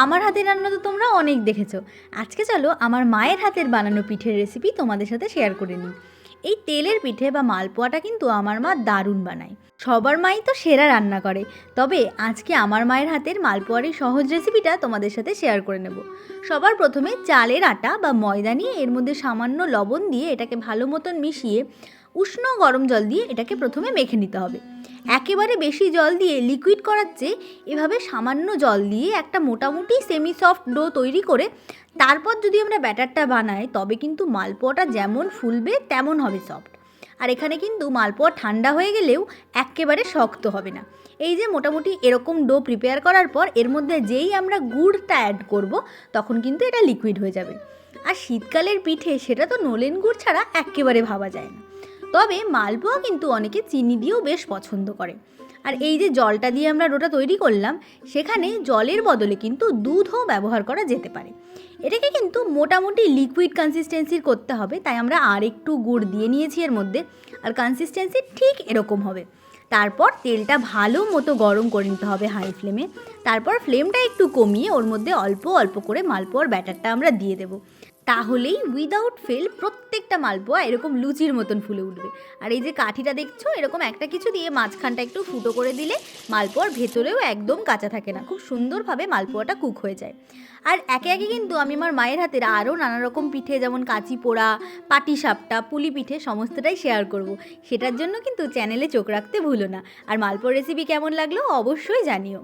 আমার হাতের রান্না তো তোমরা অনেক দেখেছো। আজকে চলো আমার মায়ের হাতের বানানো পিঠের রেসিপি তোমাদের সাথে শেয়ার করে নিই। এই তেলের পিঠে বা মালপোয়াটা কিন্তু আমার মা দারুণ বানায়। সবার মাই তো সেরা রান্না করে, তবে আজকে আমার মায়ের হাতের মালপোয়ার এই সহজ রেসিপিটা তোমাদের সাথে শেয়ার করে নেব। সবার প্রথমে চালের আটা বা ময়দা নিয়ে এর মধ্যে সামান্য লবণ দিয়ে এটাকে ভালো মতন মিশিয়ে উষ্ণ গরম জল দিয়ে এটাকে প্রথমে মেখে নিতে হবে। একেবারে বেশি জল দিয়ে লিকুইড করার চেয়ে এভাবে সামান্য জল দিয়ে একটা মোটামুটি সেমি সফট ডো তৈরি করে তারপর যদি আমরা ব্যাটারটা বানাই তবে কিন্তু মালপোয়াটা যেমন ফুলবে তেমন হবে সফট। আর এখানে কিন্তু মালপোয়া ঠান্ডা হয়ে গেলেও একেবারে শক্ত হবে না। এই যে মোটামুটি এরকম ডো প্রিপেয়ার করার পর এর মধ্যে যেই আমরা গুড়টা অ্যাড করব তখন কিন্তু এটা লিকুইড হয়ে যাবে। আর শীতকালের পিঠে সেটা তো নলেন গুড় ছাড়া একেবারে ভাবা যায় না। তবে মালপোয়া কিন্তু অনেকে চিনি দিয়েও বেশ পছন্দ করে। আর এই যে জলটা দিয়ে আমরা ডোটা তৈরি করলাম, সেখানে জলের বদলে কিন্তু দুধও ব্যবহার করা যেতে পারে। এটাকে কিন্তু মোটামুটি লিকুইড কনসিস্টেন্সির করতে হবে, তাই আমরা আর একটু গুড় দিয়ে নিয়েছি এর মধ্যে। আর কনসিস্টেন্সি ঠিক এরকম হবে। তারপর তেলটা ভালো মতো গরম করে নিতে হবে হাই ফ্লেমে। তারপর ফ্লেমটা একটু কমিয়ে ওর মধ্যে অল্প অল্প করে মালপোয়ার ব্যাটারটা আমরা দিয়ে দেবো। তাহলেই উইদাউট ফেল প্রত্যেকটা মালপোয়া এরকম লুচির মতন ফুলে উঠবে। আর এই যে কাঠিটা দেখছো, এরকম একটা কিছু দিয়ে মাঝখানটা একটু ফুটো করে দিলে মালপোয়ার ভেতরেও একদম কাঁচা থাকে না, খুব সুন্দরভাবে মালপোয়াটা কুক হয়ে যায়। আর একে একে কিন্তু আমি আমার মায়ের হাতের আরও নানা রকম পিঠে, যেমন কাঁচি পোড়া, পাটিসাপটা, পুলি পিঠে সমস্তটাই শেয়ার করব। সেটার জন্য কিন্তু চ্যানেলে চোখ রাখতে ভুলো না। আর মালপোয়ার রেসিপি কেমন লাগলো অবশ্যই জানিও।